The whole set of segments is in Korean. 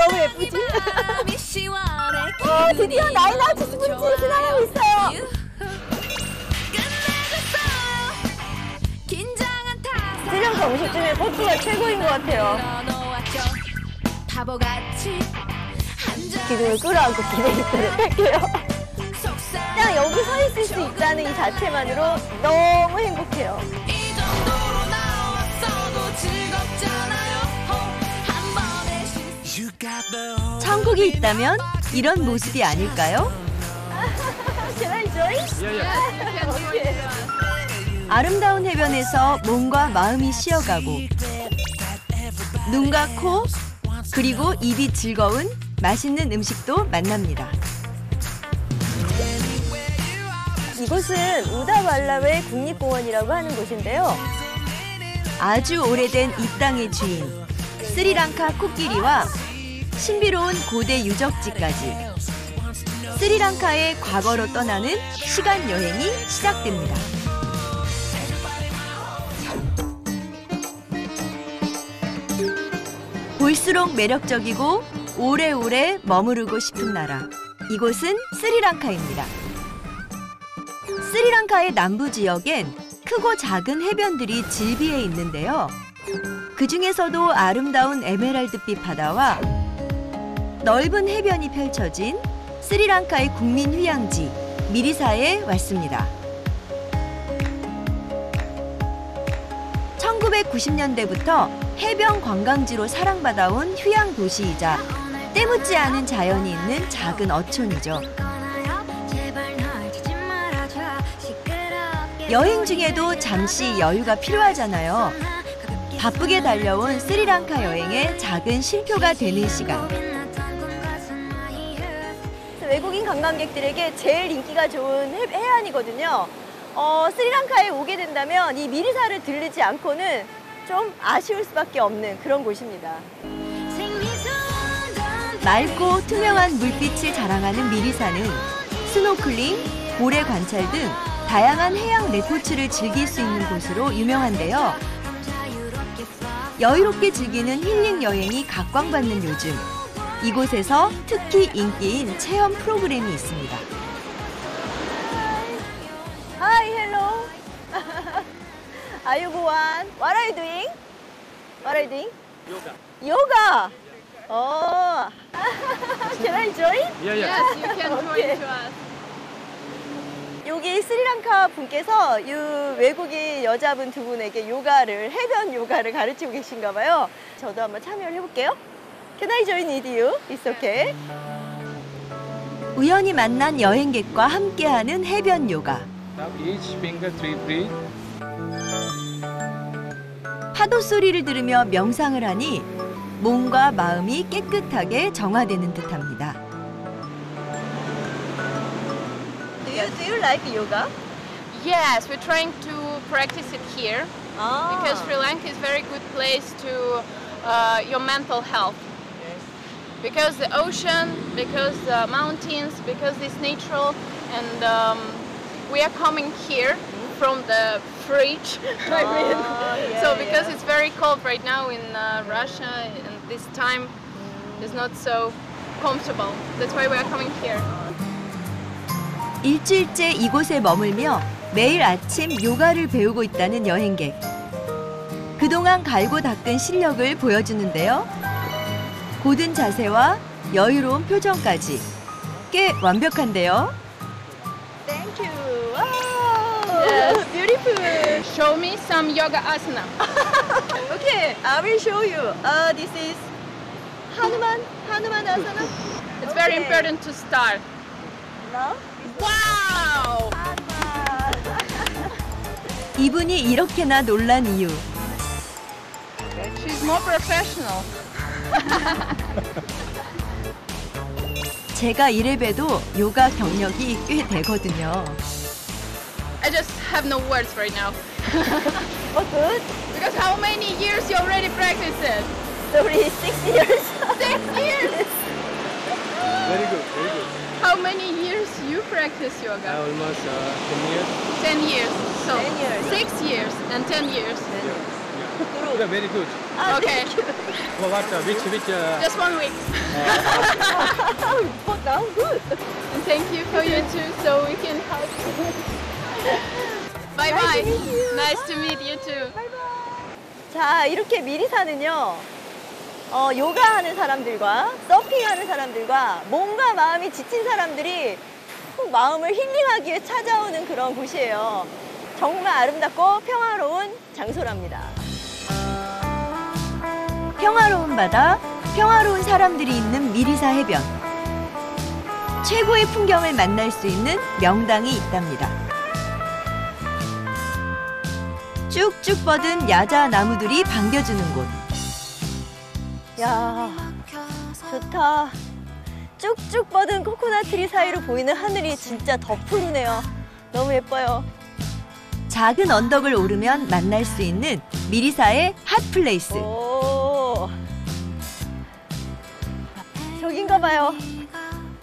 너무 예쁘지? 드디어 나인아트 스포츠 지나가고 있어요. 스리랑카 음식 중에 꼬치가 최고인 것 같아요. 기둥을 끌어안고 기대있도록 할게요. 그냥 여기 서 있을 수 있다는 이 자체만으로 너무 행복해요. 천국이 있다면 이런 모습이 아닐까요? Can I join? Okay. 아름다운 해변에서 몸과 마음이 쉬어가고 눈과 코 그리고 입이 즐거운 맛있는 음식도 만납니다. 이곳은 우다발라웨 국립공원이라고 하는 곳인데요. 아주 오래된 이 땅의 주인 스리랑카 코끼리와 신비로운 고대 유적지까지 스리랑카의 과거로 떠나는 시간 여행이 시작됩니다. 볼수록 매력적이고 오래오래 머무르고 싶은 나라. 이곳은 스리랑카입니다. 스리랑카의 남부 지역엔 크고 작은 해변들이 질비해 있는데요. 그 중에서도 아름다운 에메랄드빛 바다와 넓은 해변이 펼쳐진 스리랑카의 국민 휴양지 미리사에 왔습니다. 1990년대부터 해변 관광지로 사랑받아온 휴양 도시이자 때묻지 않은 자연이 있는 작은 어촌이죠. 여행 중에도 잠시 여유가 필요하잖아요. 바쁘게 달려온 스리랑카 여행의 작은 쉼표가 되는 시간. 외국인 관광객들에게 제일 인기가 좋은 해안이거든요. 스리랑카에 오게 된다면 이 미리사를 들르지 않고는 좀 아쉬울 수밖에 없는 그런 곳입니다. 맑고 투명한 물빛을 자랑하는 미리사는 스노클링, 고래 관찰 등 다양한 해양 레포츠를 즐길 수 있는 곳으로 유명한데요. 여유롭게 즐기는 힐링 여행이 각광받는 요즘, 이곳에서 특히 인기인 체험 프로그램이 있습니다. Hi, hello. Are you Guan? What are you doing? What are you doing? Yoga. Yoga. Oh. Can I join? Yeah. Yes, you can join Okay. to us. 여기 스리랑카 분께서 이 외국인 여자분 두 분에게 해변 요가를 가르치고 계신가 봐요. 저도 한번 참여를 해볼게요. Can I join with you? It's okay. 우연히 만난 여행객과 함께하는 해변 요가. Now each finger 3 breathe. 파도 소리를 들으며 명상을 하니 몸과 마음이 깨끗하게 정화되는 듯합니다. Do you like yoga? Yes, we're trying to practice it here because Sri Lanka is a very good place to your mental health. Because the ocean, because the mountains, because it's natural, and we are coming here from the fridge. So because it's very cold right now in Russia, and this time is not so comfortable. That's why we are coming here. 일주일째 이곳에 머물며 매일 아침 요가를 배우고 있다는 여행객. 그동안 갈고 닦은 실력을 보여주는데요. 고든 자세와 여유로운 표정까지 꽤 완벽한데요. Thank you. Wow. Yes. Beautiful. Show me some yoga asana. Okay, I will show you. This is Hanuman asana. It's very important to start. Now? Wow! 이분이 이렇게나 놀란 이유. She's more professional. 제가 이래봬도 요가 경력이 꽤 되거든요. I just have no words right now. Oh, good. Because how many years you already practice it? Sorry, 6 years. 6 years! Very good, very good. How many years you practice yoga? Almost 10 years. 10 years. So 10 years. 6 years and 10 years. Yeah. Yeah, very good. 아, Okay. Well, what? Which? Just 1 week. but now good. And thank you for you too, so we can help. Bye bye. Nice to meet you. Nice to meet you too. 자, 이렇게 미리사는요. 요가하는 사람들과 서핑하는 사람들과 몸과 마음이 지친 사람들이 푹 마음을 힐링하기 위해 찾아오는 그런 곳이에요. 정말 아름답고 평화로운 장소랍니다. 평화로운 바다, 평화로운 사람들이 있는 미리사 해변. 최고의 풍경을 만날 수 있는 명당이 있답니다. 쭉쭉 뻗은 야자 나무들이 반겨주는 곳. 야, 좋다. 쭉쭉 뻗은 코코넛 트리 사이로 보이는 하늘이 진짜 더 푸르네요. 너무 예뻐요. 작은 언덕을 오르면 만날 수 있는 미리사의 핫플레이스. 오, 저긴가 봐요.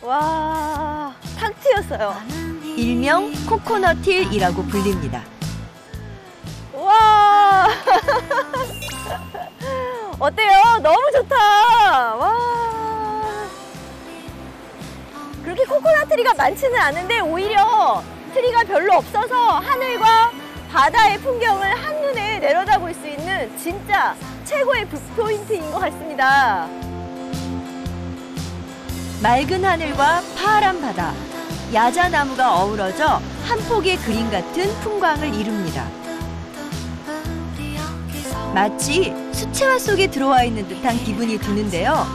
와, 탁 트였어요. 일명 코코넛 힐이라고 불립니다. 와, 어때요? 너무 좋다. 와, 그렇게 코코넛 트리가 많지는 않은데 오히려 트리가 별로 없어서 하늘과 바다의 풍경을 한눈에 내려다볼 수 있는 진짜 최고의 뷰포인트인 것 같습니다. 맑은 하늘과 파란 바다, 야자나무가 어우러져 한 폭의 그림 같은 풍광을 이룹니다. 마치 수채화 속에 들어와 있는 듯한 기분이 드는데요.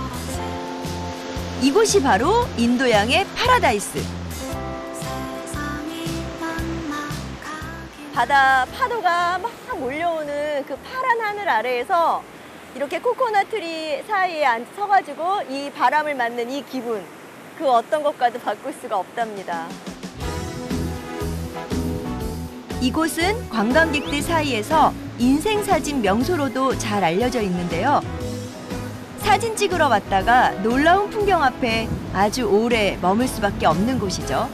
이곳이 바로 인도양의 파라다이스. 바다 파도가 막 몰려오는 그 파란 하늘 아래에서 이렇게 코코넛 트리 사이에 서가지고 이 바람을 맞는 이 기분, 그 어떤 것과도 바꿀 수가 없답니다. 이곳은 관광객들 사이에서 인생사진 명소로도 잘 알려져 있는데요. 사진 찍으러 왔다가 놀라운 풍경 앞에 아주 오래 머물 수밖에 없는 곳이죠.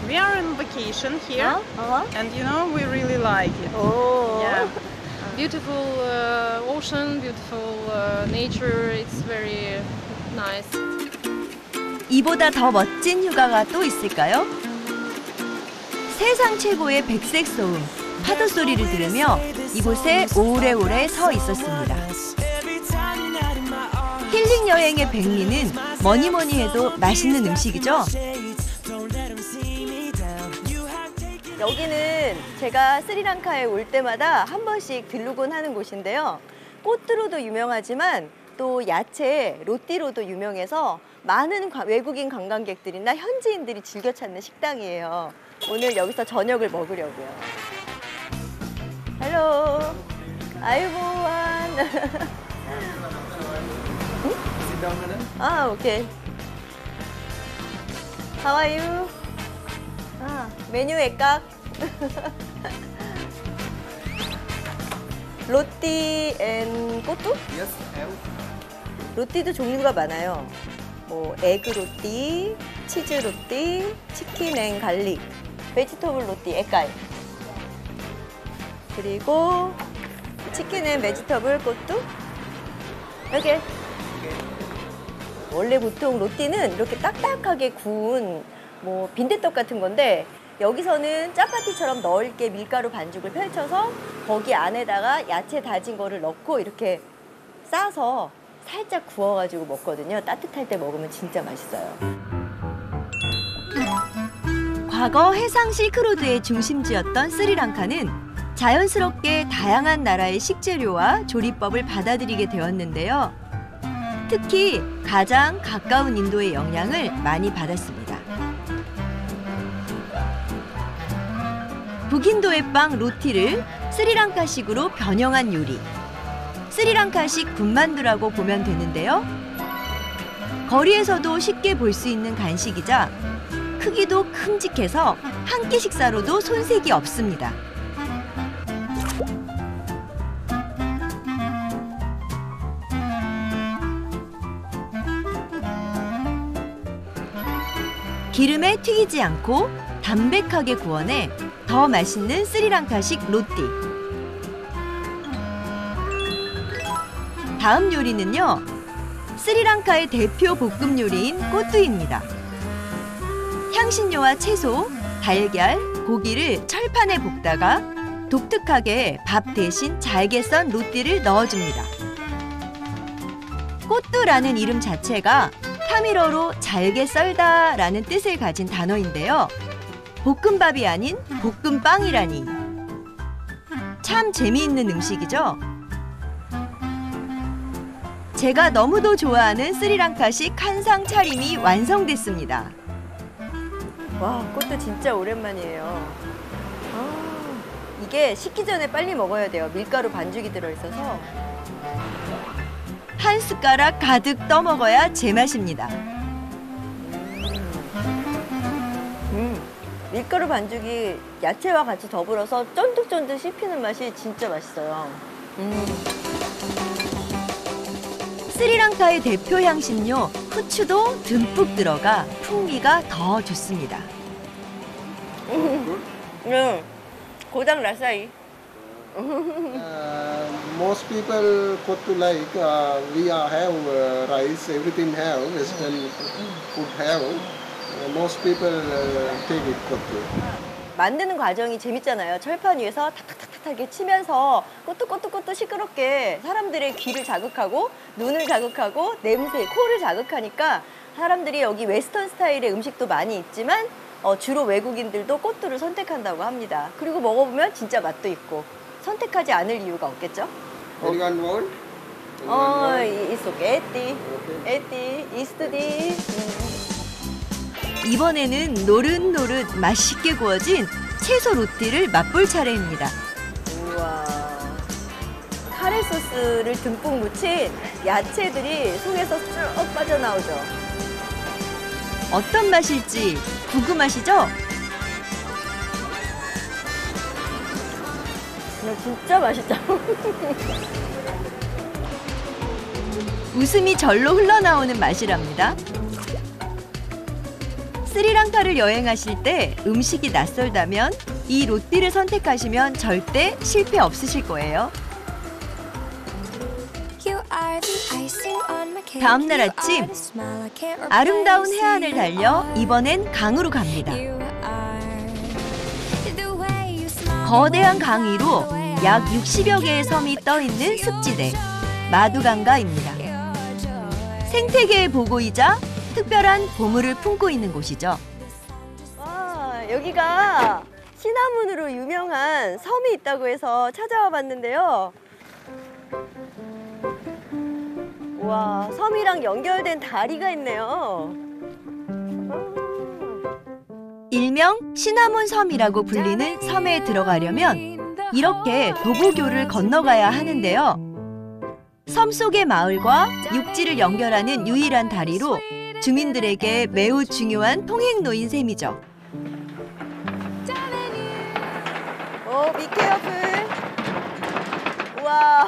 We are on vacation here, and you know we really like it. 오. Yeah. Beautiful ocean, beautiful nature. It's very nice. 이보다 더 멋진 휴가가 또 있을까요? 세상 최고의 백색 소음, 파도 소리를 들으며 이곳에 오래오래 서 있었습니다. 힐링 여행의 백미는 뭐니 해도 맛있는 음식이죠. 여기는 제가 스리랑카에 올 때마다 한 번씩 들르곤 하는 곳인데요. 꽃으로도 유명하지만 또 야채, 로띠로도 유명해서 많은 외국인 관광객들이나 현지인들이 즐겨 찾는 식당이에요. 오늘 여기서 저녁을 먹으려고요. 헬로, 아유보안. 아, 오케이. How are you? 아, 메뉴 액각. 로띠 앤 꼬뚜? 로띠도 종류가 많아요. 뭐 에그 로띠, 치즈 로띠, 치킨 앤 갈릭, 베지터블 로띠, 액깔. 그리고 치킨 앤 베지터블 꼬뚜. 이렇게. 원래 보통 로띠는 이렇게 딱딱하게 구운 뭐 빈대떡 같은 건데 여기서는 짜파티처럼 넓게 밀가루 반죽을 펼쳐서 거기 안에다가 야채 다진 거를 넣고 이렇게 싸서 살짝 구워가지고 먹거든요. 따뜻할 때 먹으면 진짜 맛있어요. 과거 해상 실크로드의 중심지였던 스리랑카는 자연스럽게 다양한 나라의 식재료와 조리법을 받아들이게 되었는데요. 특히 가장 가까운 인도의 영향을 많이 받았습니다. 북인도의 빵 로티를 스리랑카식으로 변형한 요리. 스리랑카식 군만두라고 보면 되는데요. 거리에서도 쉽게 볼 수 있는 간식이자 크기도 큼직해서 한 끼 식사로도 손색이 없습니다. 기름에 튀기지 않고 담백하게 구워내 더 맛있는 스리랑카식 로띠. 다음 요리는요. 스리랑카의 대표 볶음 요리인 꼬뚜입니다. 향신료와 채소, 달걀, 고기를 철판에 볶다가 독특하게 밥 대신 잘게 썬 로띠를 넣어줍니다. 꼬뚜라는 이름 자체가 타밀어로 잘게 썰다라는 뜻을 가진 단어인데요. 볶음밥이 아닌 볶음빵이라니. 참 재미있는 음식이죠? 제가 너무도 좋아하는 스리랑카식 한상 차림이 완성됐습니다. 와, 꽃도 진짜 오랜만이에요. 이게 식기 전에 빨리 먹어야 돼요. 밀가루 반죽이 들어있어서. 한 숟가락 가득 떠먹어야 제맛입니다. 밀가루 반죽이 야채와 같이 더불어서 쫀득쫀득 씹히는 맛이 진짜 맛있어요. 스리랑카의 대표 향신료 후추도 듬뿍 들어가 풍미가 더 좋습니다. 고당 라사이. Most people put to like we have rice, everything have Western food have. Most people take it kottu. 만드는 과정이 재밌잖아요. 철판 위에서 탁탁탁탁하게 치면서 꼬뚜꼬뚜꼬뚜 시끄럽게 사람들의 귀를 자극하고 눈을 자극하고 냄새, 코를 자극하니까 사람들이 여기 웨스턴 스타일의 음식도 많이 있지만 주로 외국인들도 꼬뚜를 선택한다고 합니다. 그리고 먹어보면 진짜 맛도 있고 선택하지 않을 이유가 없겠죠? Anyone want? It's okay. 에띠, 이스트디. 이번에는 노릇노릇 맛있게 구워진 채소 로띠를 맛볼 차례입니다. 우와. 카레 소스를 듬뿍 묻힌 야채들이 속에서 쭉 빠져나오죠. 어떤 맛일지 궁금하시죠? 진짜 맛있다. 웃음이 절로 흘러나오는 맛이랍니다. 스리랑카를 여행하실 때 음식이 낯설다면 이 로띠를 선택하시면 절대 실패 없으실 거예요. 다음 날 아침, 아름다운 해안을 달려 이번엔 강으로 갑니다. 거대한 강 위로 약 60여 개의 섬이 떠있는 습지대, 마두강가입니다. 생태계의 보고이자 특별한 보물을 품고 있는 곳이죠. 와, 여기가 시나몬으로 유명한 섬이 있다고 해서 찾아와 봤는데요. 와, 섬이랑 연결된 다리가 있네요. 일명 시나몬 섬이라고 불리는 섬에 들어가려면 이렇게 도보교를 건너가야 하는데요. 섬 속의 마을과 육지를 연결하는 유일한 다리로 주민들에게 매우 중요한 통행로인 셈이죠. 비 케어풀. 와,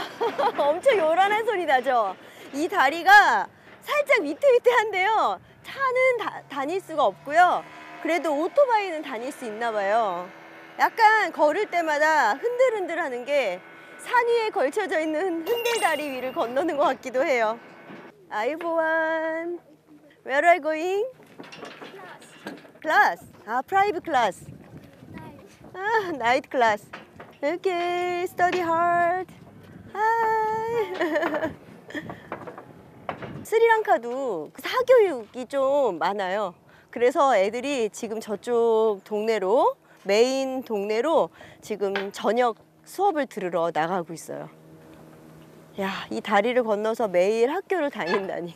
엄청 요란한 소리 나죠? 이 다리가 살짝 위태위태한데요. 차는 다닐 수가 없고요. 그래도 오토바이는 다닐 수 있나 봐요. 약간 걸을 때마다 흔들흔들 하는 게 산 위에 걸쳐져 있는 흔들다리 위를 건너는 것 같기도 해요. 아이보안, where are you going? Class. private class. night class. Okay, study hard. Hi. 스리랑카도 사교육이 좀 많아요. 그래서 애들이 지금 저쪽 동네로, 메인 동네로 지금 저녁 수업을 들으러 나가고 있어요. 야, 이 다리를 건너서 매일 학교를 다닌다니.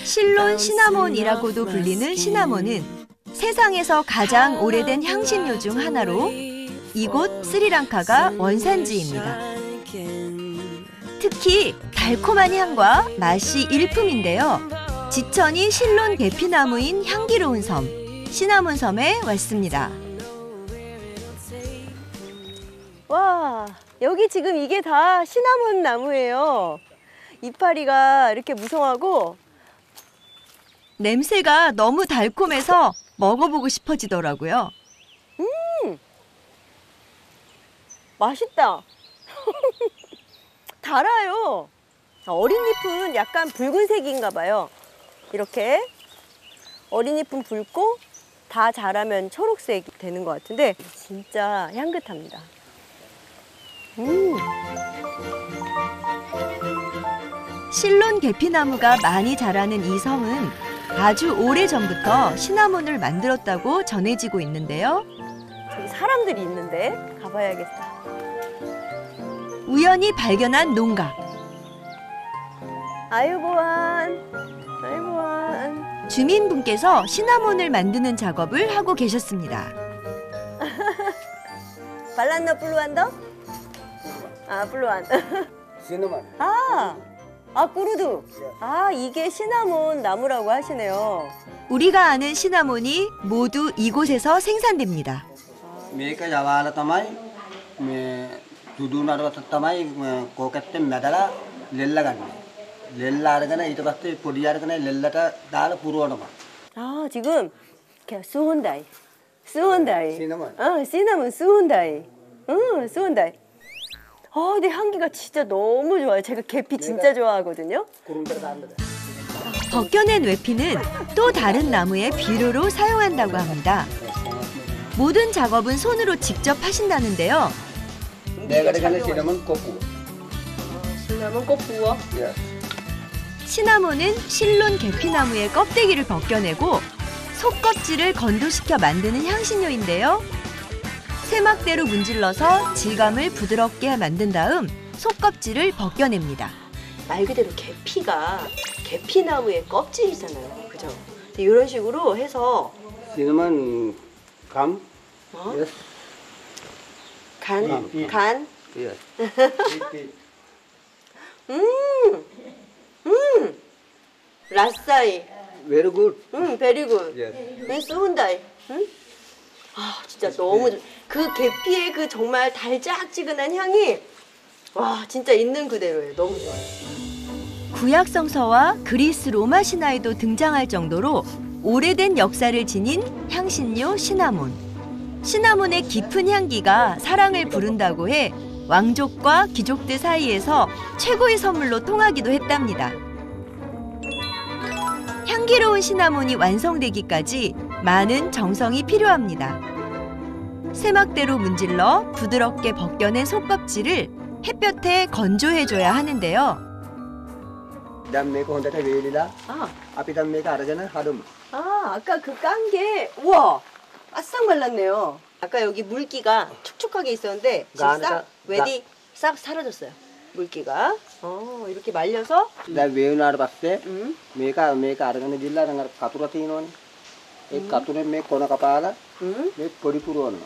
실론 시나몬이라고도 불리는 시나몬은 세상에서 가장 오래된 향신료 중 하나로 이곳 스리랑카가 원산지입니다. 특히 달콤한 향과 맛이 일품인데요. 지천이 실론 대피나무인 향기로운 섬, 시나몬 섬에 왔습니다. 와, 여기 지금 이게 다 시나몬 나무예요. 이파리가 이렇게 무성하고 냄새가 너무 달콤해서 먹어보고 싶어지더라고요. 맛있다. 달아요. 어린 잎은 약간 붉은색인가 봐요. 이렇게 어린 잎은 붉고 다 자라면 초록색이 되는 것 같은데 진짜 향긋합니다. 실론 계피나무가 많이 자라는 이 섬은 아주 오래전부터 시나몬을 만들었다고 전해지고 있는데요. 저기 사람들이 있는데 가봐야겠어. 우연히 발견한 농가. 아유보안, 아유보안. 주민분께서 시나몬을 만드는 작업을 하고 계셨습니다. 발란너 플루안더? 아, 플루안. Cinnamon. 꾸루두. 이게 시나몬 나무라고 하시네요. 우리가 아는 시나몬이 모두 이곳에서 생산됩니다. මේක යවාල තමයි මේ දුදුනරවට තමයි කෝකට්ටෙන් මැදලා ලෙල්ල ගන්න. ලෙල්ල අරගෙන ඊට පස්සේ පොඩි අරගෙන ලෙල්ලට දාලා පුරවනවා. 지금 수혼다이. 수혼다이. 시나몬. 시나몬 수혼다이. 수혼다이. 근데 향기가 진짜 너무 좋아요. 제가 계피 진짜 좋아하거든요. 구름대로 안 돼. 벗겨낸 외피는 또 다른 나무의 비료로 사용한다고 합니다. 모든 작업은 손으로 직접 하신다는데요. මේකට ගන්න සිනමන් කොපුව. 시나몬 꼭 부어. Yes. 시나몬은 실론 계피나무의 껍데기를 벗겨내고 속껍질을 건조시켜 만드는 향신료인데요. 세막대로 문질러서 질감을 부드럽게 만든 다음 속껍질을 벗겨냅니다. 말 그대로 계피나무의 껍질이잖아요. 그죠? 이런 식으로 해서 සිනමන් කම්. Yes. 간. Yes. 라싸이. Very good. 베리굿. Yes. 수훈다이. 진짜 너무 그 계피의 그 정말 달짝지근한 향이 진짜 있는 그대로예요. 너무 좋아요. 구약 성서와 그리스 로마 신화에도 등장할 정도로 오래된 역사를 지닌 향신료 시나몬. 시나몬의 깊은 향기가 사랑을 부른다고 해 왕족과 귀족들 사이에서 최고의 선물로 통하기도 했답니다. 향기로운 시나몬이 완성되기까지 많은 정성이 필요합니다. 세막대로 문질러 부드럽게 벗겨낸 속껍질을 햇볕에 건조해줘야 하는데요. දැන් මේක හොඳට වේලිලා අපි දැන් මේක අරගෙන හදමු. 아까 그 깐 게 우와 바싹 말랐네요. 아까 여기 물기가 촉촉하게 있었는데 지금 싹 사라졌어요. 물기가. 이렇게 말려서 දැන් වේවුනාට පස්සේ මේක අරගෙන ගිහලා දැන් අර කතුර තියෙනවනේ. ඒ කතුරෙන් මේ කොන කපාලා මේ පොඩි පුරවනවා.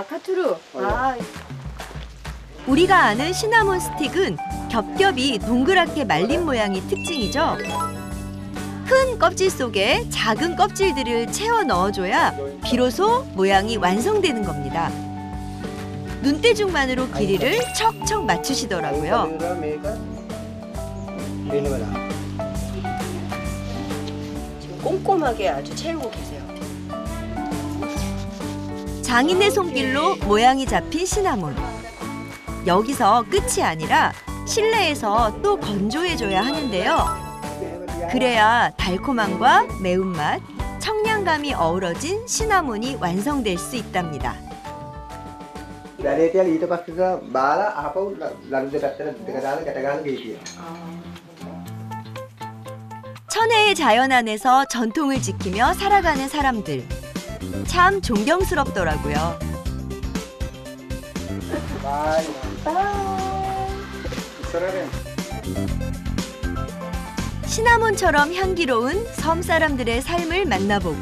카투루. 우리가 아는 시나몬 스틱은 겹겹이 동그랗게 말린 모양이 특징이죠. 큰 껍질 속에 작은 껍질들을 채워 넣어줘야 비로소 모양이 완성되는 겁니다. 눈대중만으로 길이를 척척 맞추시더라고요. 지금 꼼꼼하게 아주 채우고 계세요. 장인의 손길로 모양이 잡힌 시나몬. 여기서 끝이 아니라 실내에서 또 건조해줘야 하는데요. 그래야 달콤함과 매운맛, 청량감이 어우러진 시나몬이 완성될 수 있답니다. වැඩේ තියලා ඊට පස්සේ බාලා ආපහු ලනු දෙපැත්තට දෙක දාලා ගැට ගන්න ගිහින්. 천혜의 자연 안에서 전통을 지키며 살아가는 사람들. 참 존경스럽더라고요. 바이. 이사라는 시나몬처럼 향기로운 섬 사람들의 삶을 만나보고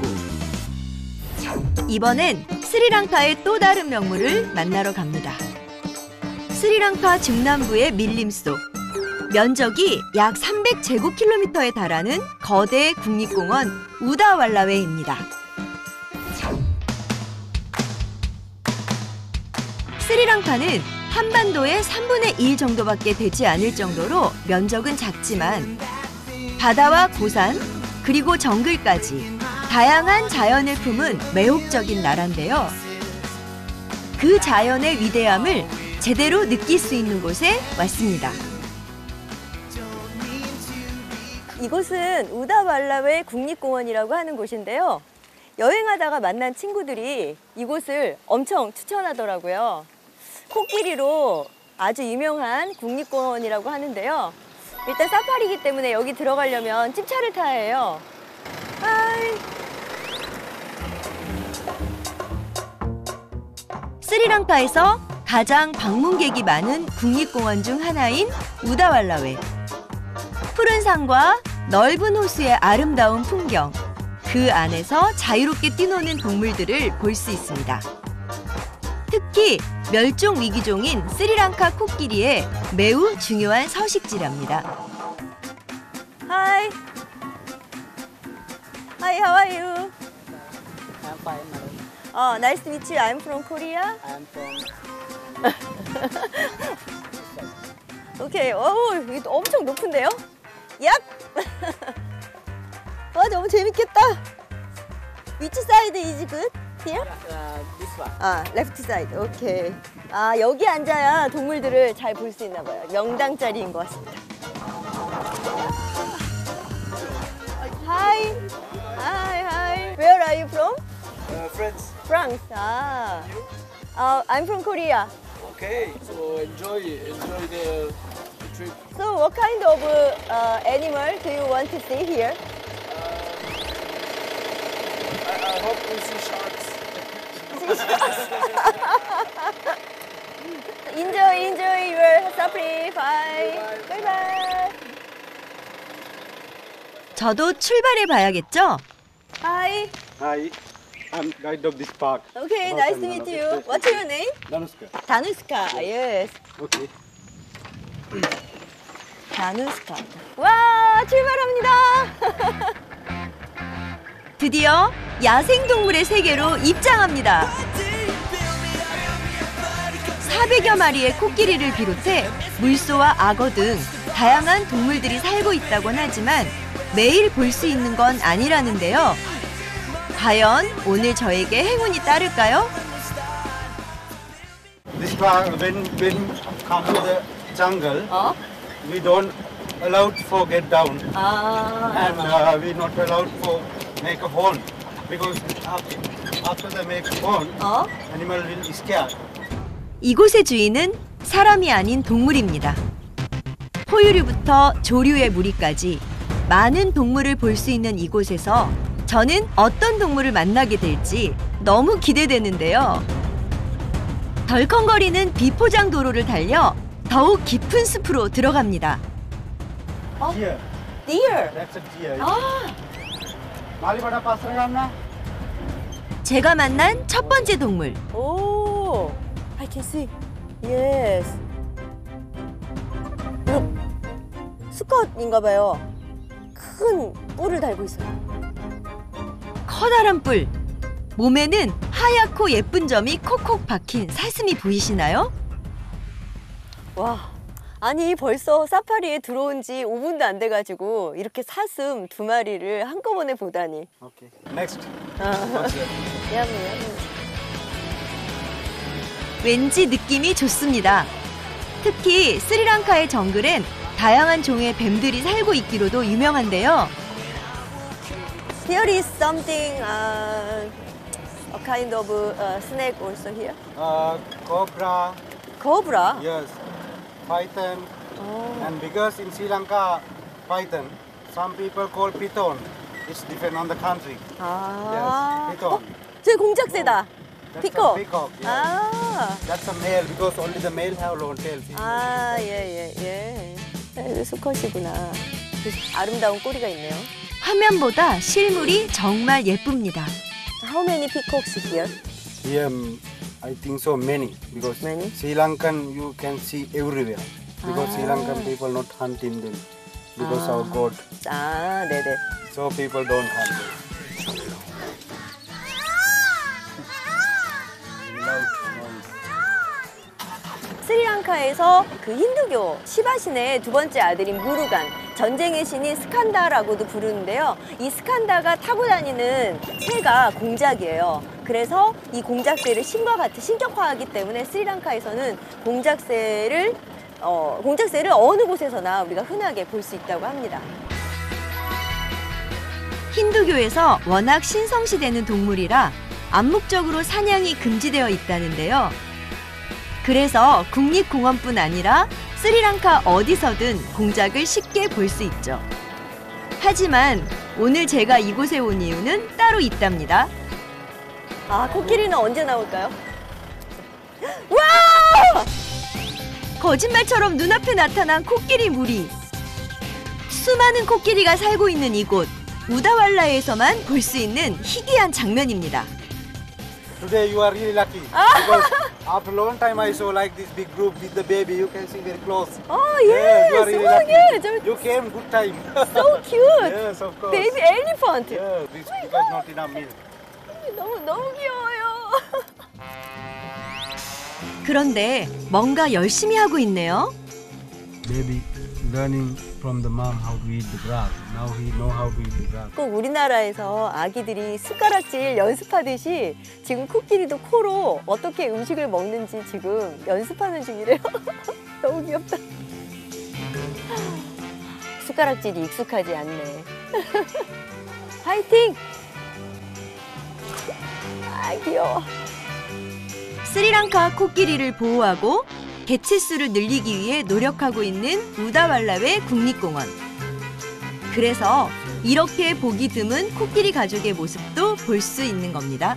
이번엔 스리랑카의 또 다른 명물을 만나러 갑니다. 스리랑카 중남부의 밀림속. 면적이 약 300제곱킬로미터에 달하는 거대 국립공원 우다왈라웨입니다. 스리랑카는 한반도의 3분의 1 정도밖에 되지 않을 정도로 면적은 작지만 바다와 고산, 그리고 정글까지 다양한 자연을 품은 매혹적인 나라인데요. 그 자연의 위대함을 제대로 느낄 수 있는 곳에 왔습니다. 이곳은 우다왈라웨 국립공원이라고 하는 곳인데요. 여행하다가 만난 친구들이 이곳을 엄청 추천하더라고요. 코끼리로 아주 유명한 국립공원이라고 하는데요. 일단 사파리이기 때문에 여기 들어가려면 찝차를 타야 해요. 하이. 스리랑카에서 가장 방문객이 많은 국립공원 중 하나인 우다왈라웨. 푸른 산과 넓은 호수의 아름다운 풍경, 그 안에서 자유롭게 뛰노는 동물들을 볼 수 있습니다. 특히 멸종 위기종인 스리랑카 코끼리의 매우 중요한 서식지랍니다. Hi. Hi, how are you? I'm fine, madam. Nice to meet you. I'm from Korea. I'm from. 오케이. 오, 이거 엄청 높은데요? 얍! 와, 너무 재밌겠다. Which side is good? Here? This one. left side. 오케이. 여기 앉아야 동물들을 잘 볼 수 있나 봐요. 명당 자리인 것 같습니다. Hi. Hi. Where are you from? France. France. I'm from Korea. Okay, so enjoy the trip. So what kind of animal do you want to see here? I hope we see sharks. Enjoy your safari. Bye. Bye. 저도 출발해 봐야겠죠? Hi. Hi, I'm guide of this park. Okay, nice to meet you. What's your name? Danuska. 다누스카. Yes. Okay. 다누스카. 와, 출발합니다. 드디어 야생동물의 세계로 입장합니다. 400여 마리의 코끼리를 비롯해 물소와 악어 등 다양한 동물들이 살고 있다곤 하지만 매일 볼 수 있는 건 아니라는데요. 과연 오늘 저에게 행운이 따를까요? This park, when come to the jungle, we don't allowed for get down, and we not allowed for make a horn, because after they make horn, animal will scared. 이곳의 주인은 사람이 아닌 동물입니다. 포유류부터 조류의 무리까지 많은 동물을 볼 수 있는 이곳에서 저는 어떤 동물을 만나게 될지 너무 기대되는데요. 덜컹거리는 비포장 도로를 달려 더욱 깊은 숲으로 들어갑니다. Deer, Deer. that's a deer. Malibada pasrangana. 제가 만난 첫 번째 동물. 오, I can see. Yes. 이거 수컷인가 봐요. 큰 뿔을 달고 있어요. 커다란 뿔. 몸에는 하얗고 예쁜 점이 콕콕 박힌 사슴이 보이시나요? 와, 아니 벌써 사파리에 들어온 지 5분도 안 돼가지고 이렇게 사슴 2마리를 한꺼번에 보다니. Okay. Next. 야미. 왠지 느낌이 좋습니다. 특히 스리랑카의 정글엔 다양한 종의 뱀들이 살고 있기로도 유명한데요. Here is something, a kind of snake also here. Cobra. Cobra. Yes. Python. And because in Sri Lanka, python, some people call python. It's different on the country. Yes, python. 저기 공작새다. That's Peacock. a peacock. Yes. That's a male because only the male have long tail. 예. 여기 수컷이구나. 아름다운 꼬리가 있네요. 화면보다 실물이 정말 예쁩니다. How many peacocks here? Here, I think so many because Many? Sri Lankan you can see everywhere because Sri Lankan people not hunting them because our God. 네네. So people don't hunt them. Loud noise. 스리랑카에서 그 힌두교 시바신의 두 번째 아들인 무루간 전쟁의 신인 스칸다라고도 부르는데요. 이 스칸다가 타고 다니는 새가 공작이에요. 그래서 이 공작새를 신과 같이 신격화하기 때문에 스리랑카에서는 공작새를 어느 곳에서나 우리가 흔하게 볼 수 있다고 합니다. 힌두교에서 워낙 신성시되는 동물이라 암묵적으로 사냥이 금지되어 있다는데요. 그래서 국립공원뿐 아니라 스리랑카 어디서든 공작을 쉽게 볼 수 있죠. 하지만 오늘 제가 이곳에 온 이유는 따로 있답니다. 아, 코끼리는 언제 나올까요? 와! 거짓말처럼 눈앞에 나타난 코끼리 무리. 수많은 코끼리가 살고 있는 이곳 우다왈라에서만 볼 수 있는 희귀한 장면입니다. Today you are really lucky because after a long time I saw like this big group with the baby. You can see very close. Oh Yes, you are yes, really lucky. You came good time. so cute. Yes, of course. Baby elephant. Yes, this because not enough milk. 너무 귀여워요. 그런데 뭔가 열심히 하고 있네요. Baby learning from the mom how to eat the grass. Now he know how to eat the grass. 꼭 우리나라에서 아기들이 숟가락질 연습하듯이 지금 코끼리도 코로 어떻게 음식을 먹는지 지금 연습하는 중이래요. 너무 귀엽다. 숟가락질이 익숙하지 않네. 파이팅! 아, 귀여워. 스리랑카 코끼리를 보호하고 개체수를 늘리기 위해 노력하고 있는 우다왈라웨 국립공원. 그래서 이렇게 보기 드문 코끼리 가족의 모습도 볼 수 있는 겁니다.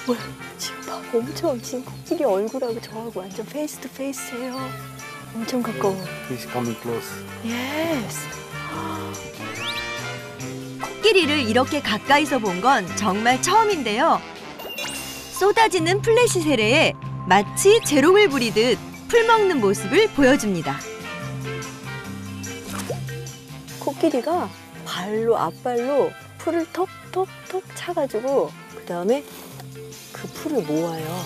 뭐야, 지금 봐. 엄청 지금 코끼리 얼굴하고 저하고 완전 페이스 투 페이스예요. 엄청 가까워. He's coming close. 예스. 코끼리를 이렇게 가까이서 본 건 정말 처음인데요. 쏟아지는 플래시 세례에 마치 재롱을 부리듯 풀 먹는 모습을 보여줍니다. 코끼리가 발로 앞발로 풀을 톡톡톡 차가지고 그 다음에 그 풀을 모아요.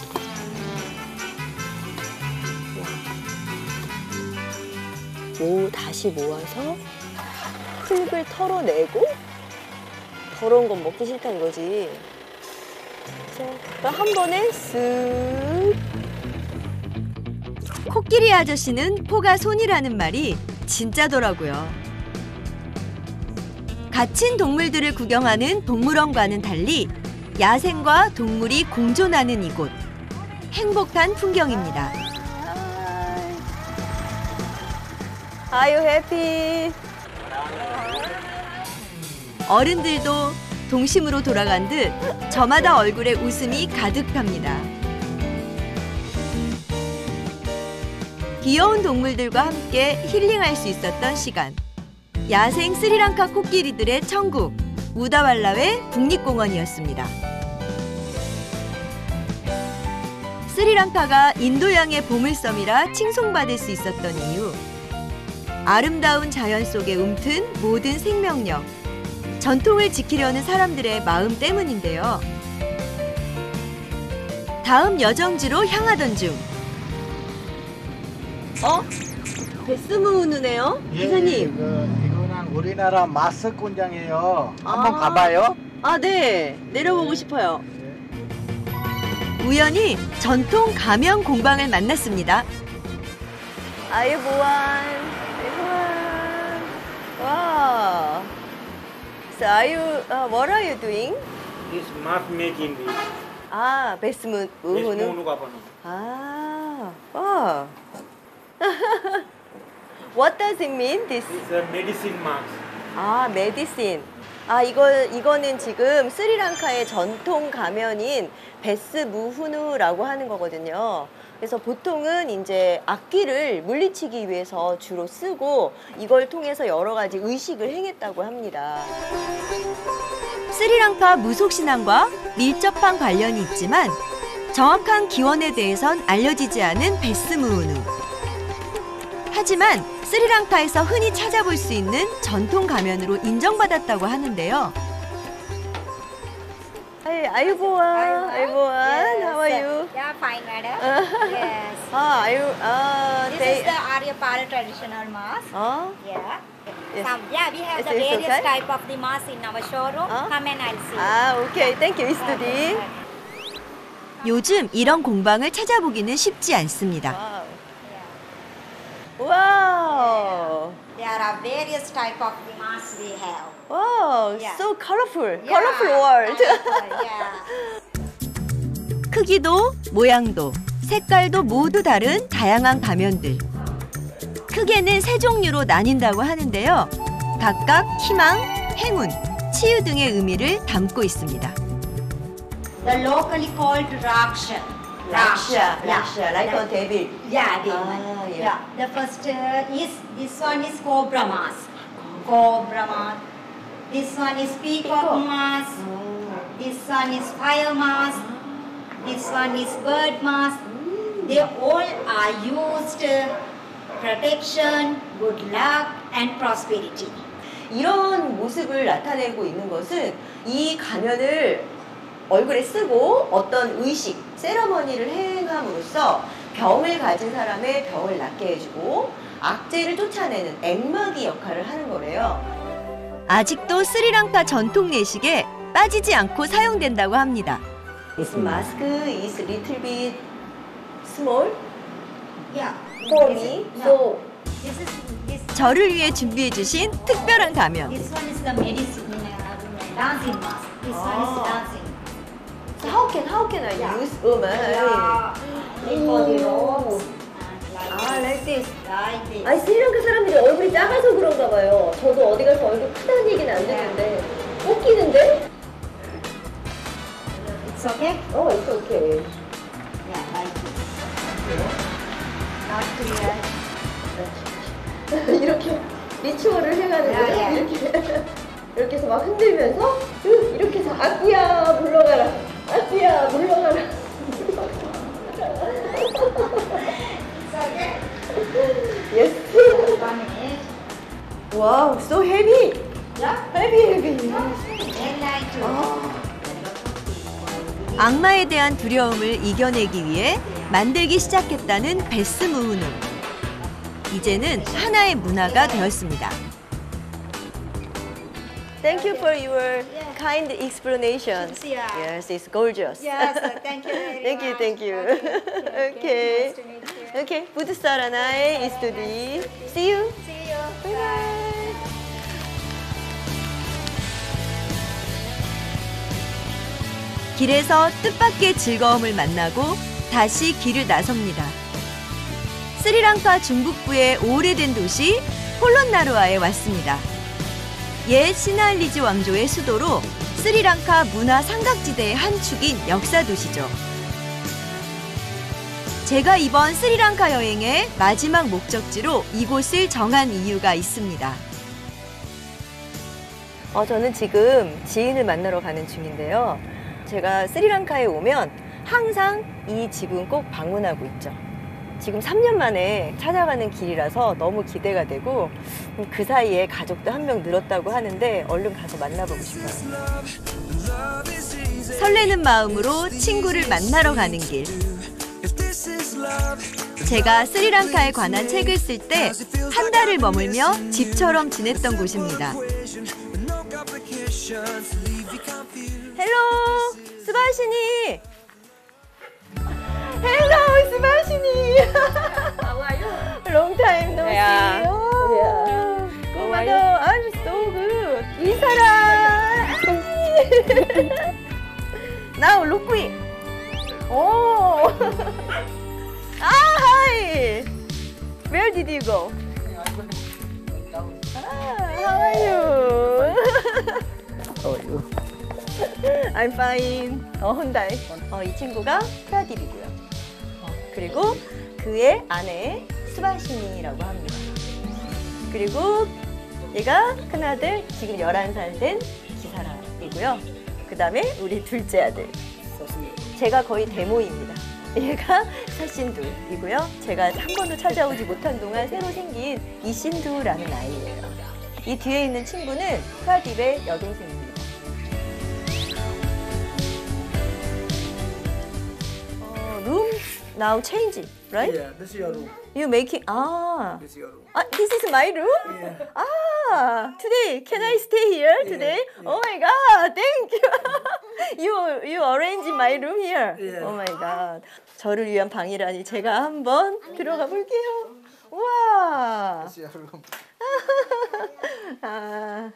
다시 모아서 흙을 털어내고 더러운 건 먹기 싫다 이거지. 그래서 한 번에 쓱. 코끼리 아저씨는 포가 손이라는 말이 진짜더라고요. 갇힌 동물들을 구경하는 동물원과는 달리 야생과 동물이 공존하는 이곳. 행복한 풍경입니다. Are you happy? 어른들도 동심으로 돌아간 듯 저마다 얼굴에 웃음이 가득합니다. 귀여운 동물들과 함께 힐링할 수 있었던 시간. 야생 스리랑카 코끼리들의 천국, 우다왈라웨 국립공원이었습니다. 스리랑카가 인도양의 보물섬이라 칭송받을 수 있었던 이유. 아름다운 자연 속에 움튼 모든 생명력, 전통을 지키려는 사람들의 마음 때문인데요. 다음 여정지로 향하던 중. 베스무우누네요, 기사님. 이거는 우리나라 마스 공장이에요. 한번 가봐요. 아, 네. 내려보고 싶어요. 우연히 전통 가면 공방을 만났습니다. 아이보안. 와. So what are you doing? This mat making. 아, 베스무우누. 아, 와. What does it mean? This? It's a medicine mask. 아, 메디신. 아, 이거는 지금 스리랑카의 전통 가면인 베스무후누라고 하는 거거든요. 그래서 보통은 이제 악귀를 물리치기 위해서 주로 쓰고 이걸 통해서 여러 가지 의식을 행했다고 합니다. 스리랑카 무속신앙과 밀접한 관련이 있지만 정확한 기원에 대해선 알려지지 않은 베스무우누. 하지만 스리랑카에서 흔히 찾아볼 수 있는 전통 가면으로 인정받았다고 하는데요. 아유, Ayubowan. Ayubowan. How are you? Yeah, fine, madam. Yes. This This is the Aryapara traditional mask. Yeah. Yes. We have the It's various okay? type of the mask in our showroom. Come and I'll see. Okay. Thank you, Istudi. 요즘 이런 공방을 찾아보기는 쉽지 않습니다. Wow. There are various type of the masks we have. Wow, Yeah. so colorful. Yeah, Colorful world. colorful, yeah. 크기도 모양도 색깔도 모두 다른 다양한 가면들. 크게는 세 종류로 나뉜다고 하는데요. 각각 희망, 행운, 치유 등의 의미를 담고 있습니다. The locally called Raksha. Raksha, like a devil. Yeah, demon. yeah. The first is, this one is Cobra mask. Cobra mask. This one is Peacock mask. This one is Fire mask. This one is Bird mask. They all are used protection, good luck and prosperity. 이런 모습을 나타내고 있는 것은 이 가면을 얼굴에 쓰고 어떤 의식, 세러머니를 행함으로써 병을 가진 사람의 병을 낫게 해주고 악재를 쫓아내는 액막이 역할을 하는 거래요. 아직도 스리랑카 전통 예식에 빠지지 않고 사용된다고 합니다. This mask is little bit small Yeah. for me. So This 저를 위해 준비해 주신 특별한 가면. This one is the medicine dancing mask. This one is dancing. how can I use? Yeah. For the ropes. like this. Like this. 아니 스리랑카 사람들이 얼굴이 작아서 그런가 봐요. 저도 어디 가서 얼굴 크다는 얘기는 안 듣는데 웃기는데? It's okay? It's okay. Yeah, like this. Not clear. 이렇게 리추얼을 해가는 거예요. 야, 야. 이렇게 해서 막 흔들면서 이렇게 해서 아기야 물러가라. 아기야 물러가라. Yes. Wow, so heavy. Yeah. Heavy. And like to. 악마에 대한 두려움을 이겨내기 위해 만들기 시작했다는 베스 무흐누. 이제는 하나의 문화가 되었습니다. Thank you for your kind explanation. Yeah. Yes, it's gorgeous. Yes, thank you very much. Thank you. Okay. Nice to meet you. Okay, 부드사라나의 이스투디. See you. See you. Bye bye. 길에서 뜻밖의 즐거움을 만나고 다시 길을 나섭니다. 스리랑카 중북부의 오래된 도시 폴론나루아에 왔습니다. 옛 시나할리지 왕조의 수도로 스리랑카 문화 삼각지대의 한 축인 역사 도시죠. 제가 이번 스리랑카 여행의 마지막 목적지로 이곳을 정한 이유가 있습니다. 저는 지금 지인을 만나러 가는 중인데요. 제가 스리랑카에 오면 항상 이 집은 꼭 방문하고 있죠. 지금 3년 만에 찾아가는 길이라서 너무 기대가 되고 그 사이에 가족도 한 명 늘었다고 하는데 얼른 가서 만나보고 싶어요. 설레는 마음으로 친구를 만나러 가는 길. 제가 스리랑카에 관한 책을 쓸 때 한 달을 머물며 집처럼 지냈던 곳입니다. 헬로, 스바시니. 헬로, 스바시니. How are you? Long time no Yeah. see. Oh, good mother. I'm so good. 이사라. Now look me. Oh. Hi. Where did you go? How are you? How are you? I'm fine. 혼다이. 이 친구가 프라딥이고요. 그리고 그의 아내 스바시니라고 합니다. 그리고 얘가 큰아들 지금 11살 된 기사라이고요. 그 다음에 우리 둘째 아들. 제가 거의 데모입니다. 얘가 사신두이고요. 제가 한 번도 찾아오지 못한 동안 새로 생긴 이신두라는 아이예요. 이 뒤에 있는 친구는 프라딥의 여동생입니다. now change, right? Yeah, this is your room. You making This is your room. this is my room? Yeah. Today can I stay here today? Yeah. Oh my god, thank you. you arrange my room here. Yeah. Oh my god. 저를 위한 방이라니 제가 한번 들어가 볼게요. 우와. This is your room. 아,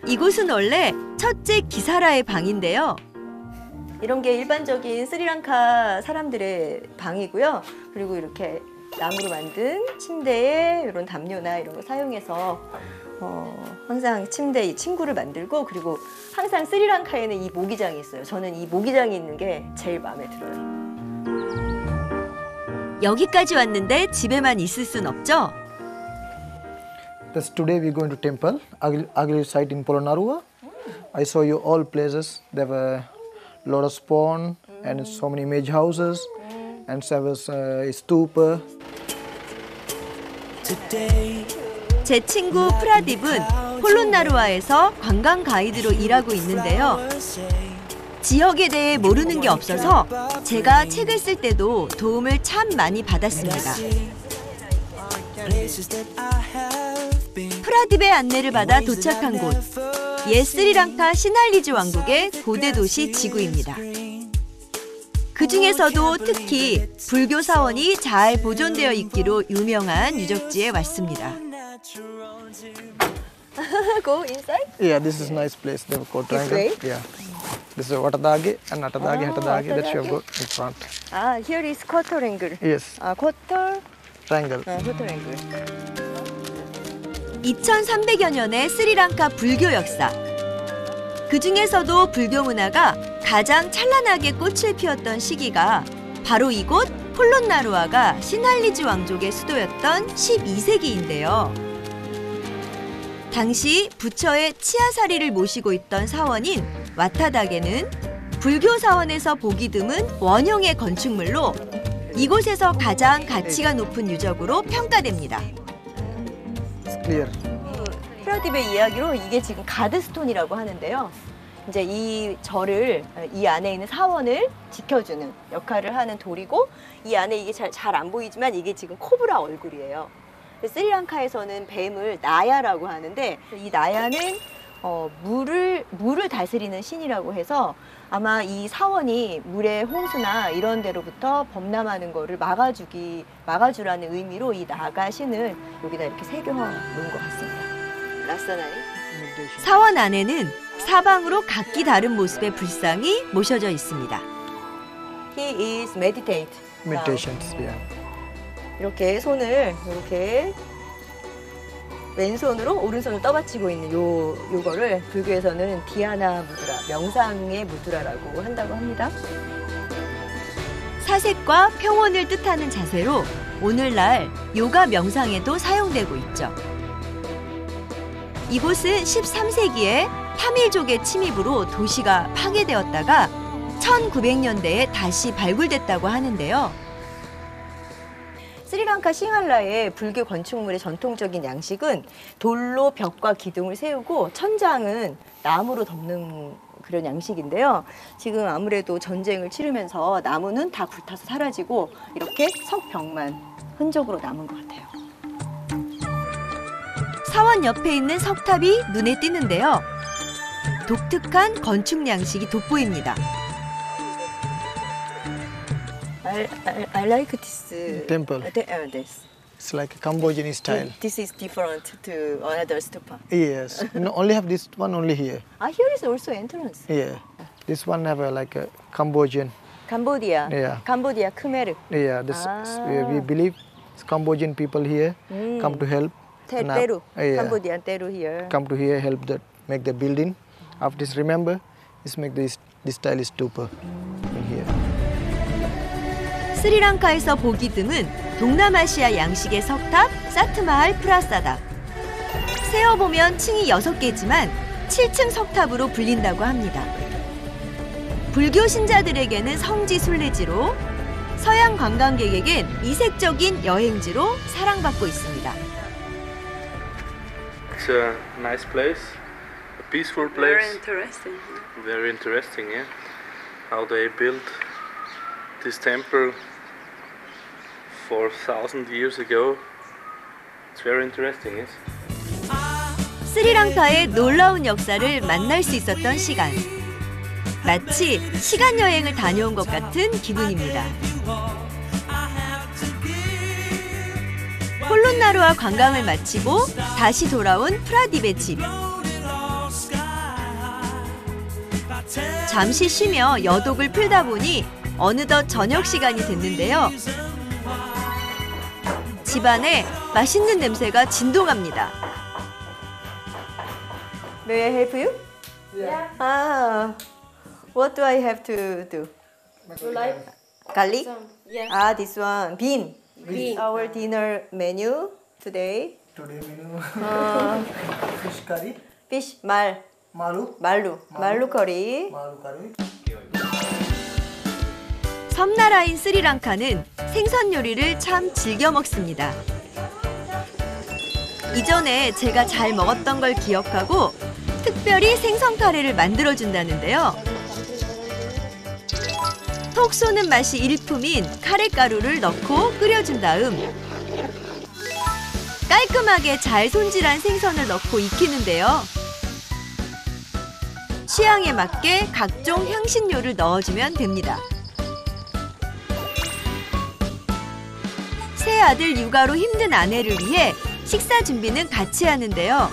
이곳은 원래 첫째 기사라의 방인데요. 이런 게 일반적인 스리랑카 사람들의 방이고요. 그리고 이렇게 나무로 만든 침대에 이런 담요나 이런 거 사용해서 항상 침대에 침구를 만들고 그리고 항상 스리랑카에는 이 모기장이 있어요. 저는 이 모기장이 있는 게 제일 마음에 들어요. 여기까지 왔는데 집에만 있을 순 없죠? Thus today we go into temple, Agli site in Polonnaruwa. I saw you all places. There were a lot of spawn and so many image houses and several stupa. 제 친구 프라딥은 폴론나루아에서 관광 가이드로 일하고 있는데요. 지역에 대해 모르는 게 없어서 제가 책을 쓸 때도 도움을 참 많이 받았습니다. 프라딥의 안내를 받아 도착한 곳, 옛 스리랑카 시날리즈 왕국의 고대 도시 지구입니다. 그 중에서도 특히 불교 사원이 잘 보존되어 있기로 유명한 유적지에 왔습니다. Go inside? Yeah, this is a nice place. They have got triangle. way? Yeah. This is Watadagi and Atadagi, Hatadagi. That you have got in front. Here is quarter angle. Yes, quarter triangle. quarter angle. 2300여 년의 스리랑카 불교 역사. 그 중에서도 불교 문화가 가장 찬란하게 꽃을 피웠던 시기가 바로 이곳 폴론나루아가 시날리즈 왕족의 수도였던 12세기인데요. 당시 부처의 치아사리를 모시고 있던 사원인 와타다게는 불교 사원에서 보기 드문 원형의 건축물로 이곳에서 가장 가치가 높은 유적으로 평가됩니다. It's clear. 프라딥의 이야기로 이게 지금 가드스톤이라고 하는데요. 이제 이 절을 이 안에 있는 사원을 지켜주는 역할을 하는 돌이고 이 안에 이게 잘 안 보이지만 이게 지금 코브라 얼굴이에요. 스리랑카에서는 뱀을 나야라고 하는데 이 나야는 물을 다스리는 신이라고 해서 아마 이 사원이 물의 홍수나 이런 데로부터 범람하는 거를 막아주라는 의미로 이 나가 신을 여기다 이렇게 새겨 놓은 것 같습니다. 라사나이. 사원 안에는 사방으로 각기 다른 모습의 불상이 모셔져 있습니다. He is meditate. Meditations, yeah. 이렇게 손을 이렇게 왼손으로 오른손을 떠받치고 있는 요거를 불교에서는 디아나 무드라, 명상의 무드라라고 한다고 합니다. 사색과 평온을 뜻하는 자세로 오늘날 요가 명상에도 사용되고 있죠. 이곳은 13세기에 타밀족의 침입으로 도시가 파괴되었다가 1900년대에 다시 발굴됐다고 하는데요. 스리랑카 싱할라의 불교 건축물의 전통적인 양식은 돌로 벽과 기둥을 세우고 천장은 나무로 덮는 그런 양식인데요. 지금 아무래도 전쟁을 치르면서 나무는 다 불타서 사라지고 이렇게 석벽만 흔적으로 남은 것 같아요. 사원 옆에 있는 석탑이 눈에 띄는데요. 독특한 건축 양식이 돋보입니다. I like this Temple. This. It's like a Cambodian style. This is different to another stupa. Yes. No, only have this one only here. Here is also entrance. Yeah. This one have like a Cambodian. Cambodia. Yeah. Cambodia Khmer. Yeah. This we believe Cambodian people here come to help. Teru. Yeah. Cambodian Teru here. Come to here help make the building. After this, remember, is make this style stupa in here. 스리랑카에서 보기 드문 동남아시아 양식의 석탑 사트마할 프라사다. 세어보면 층이 6개지만 7층 석탑으로 불린다고 합니다. 불교 신자들에게는 성지 순례지로, 서양 관광객에겐 이색적인 여행지로 사랑받고 있습니다. It's a nice place, a peaceful place. Very interesting. Very interesting, yeah. How they built this temple 4,000 years ago. It's very interesting, yes? 스리랑카의 놀라운 역사를 만날 수 있었던 시간. 마치 시간 여행을 다녀온 것 같은 기분입니다. 폴론나루와 관광을 마치고 다시 돌아온 프라딥의 집. 잠시 쉬며 여독을 풀다 보니 어느덧 저녁 시간이 됐는데요. 집안에 맛있는 냄새가 진동합니다. May I help you? Yeah. Ah, what do I have to do? You like Garlic? yeah. Ah, this one, bean. Bean. Our dinner menu today. Today menu fish curry, Fish, 말, 말루 커리. 섬나라인 스리랑카는 생선 요리를 참 즐겨 먹습니다. 이전에 제가 잘 먹었던 걸 기억하고 특별히 생선 카레를 만들어준다는데요. 톡 쏘는 맛이 일품인 카레 가루를 넣고 끓여준 다음 깔끔하게 잘 손질한 생선을 넣고 익히는데요. 취향에 맞게 각종 향신료를 넣어주면 됩니다. 새 아들 육아로 힘든 아내를 위해 식사 준비는 같이 하는데요.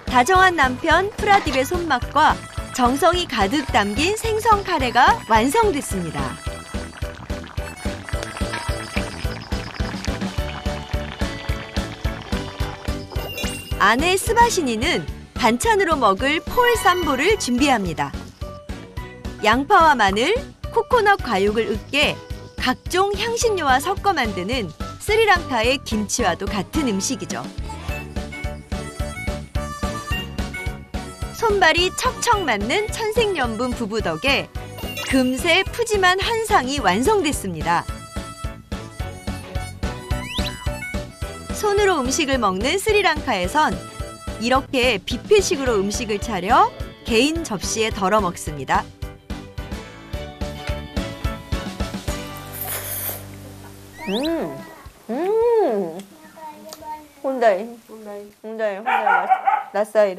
다정한 남편 프라딥의 손맛과 정성이 가득 담긴 생선 카레가 완성됐습니다. 아내 스바시니는 반찬으로 먹을 폴 쌈보를 준비합니다. 양파와 마늘, 코코넛 과육을 으깨 각종 향신료와 섞어 만드는 스리랑카의 김치와도 같은 음식이죠. 손발이 척척 맞는 천생연분 부부 덕에 금세 푸짐한 한상이 완성됐습니다. 손으로 음식을 먹는 스리랑카에선 이렇게 뷔페식으로 음식을 차려 개인 접시에 덜어 먹습니다. 혼다이 라싸이.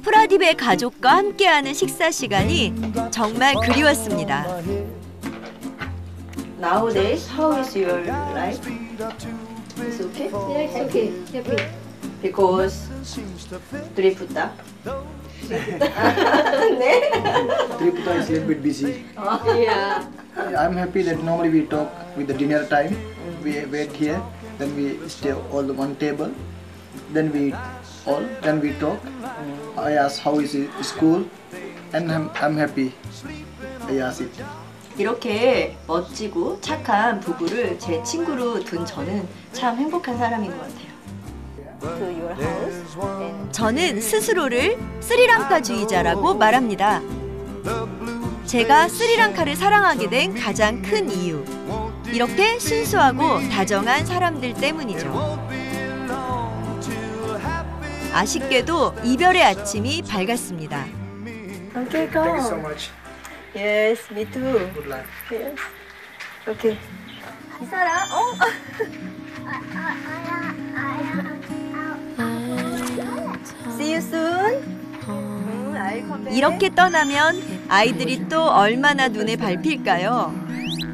프라딥의 가족과 함께하는 식사 시간이 정말 그리웠습니다. Nowadays, how is your life? It's okay? Yeah, it's okay. Happy. Because Triputta. Triputta is a little bit busy. Yeah. I'm happy that normally we talk with the dinner time. We wait here, then we stay all on one table, then we eat all, then we talk. I ask how is it school, and I'm happy. I ask it. 이렇게 멋지고 착한 부부를 제 친구로 둔 저는 참 행복한 사람인 것 같아요. To your house. And 저는 스스로를 스리랑카주의자라고 말합니다. 제가 스리랑카를 사랑하게 된 가장 큰 이유. 이렇게 순수하고 다정한 사람들 때문이죠. 아쉽게도 이별의 아침이 밝았습니다. Okay, go. Thank you so much. Yes, me too. Good luck. Yes. Okay. 이사라. See you soon. I'll come back. 이렇게 떠나면 아이들이 또 얼마나 눈에 밟힐까요?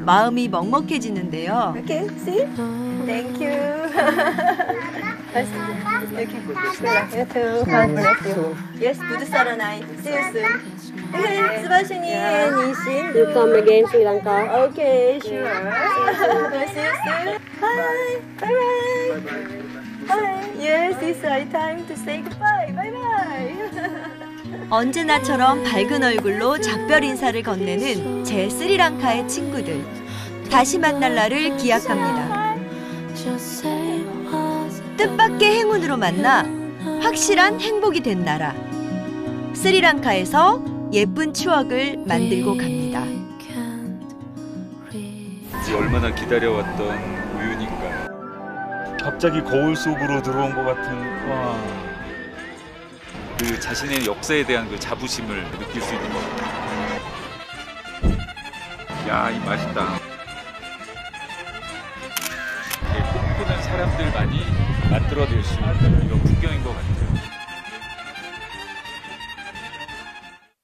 마음이 먹먹해지는데요. Okay, see? Thank you. Okay. You too. God bless you. Yes, good Saranai. See you soon. Okay, Subhashini and Ishin. You come again, Sri Lanka. Okay, sure. See you soon. Bye. Bye-bye. Bye. Yes, it's our time to say goodbye. Bye-bye. 언제나처럼 밝은 얼굴로 작별 인사를 건네는 제 스리랑카의 친구들. 다시 만날 날을 기약합니다. 뜻밖의 행운으로 만나 확실한 행복이 된 나라. 스리랑카에서 예쁜 추억을 만들고 갑니다. 이제 얼마나 기다려왔던 우연인가. 갑자기 거울 속으로 들어온 것 같은 그 자신의 역사에 대한 그 자부심을 느낄 수 있는 것 같아요. 야, 이 맛있다. 꿈꾸는 사람들만이 만들어낼 수 있는 이런 풍경인 것 같아요.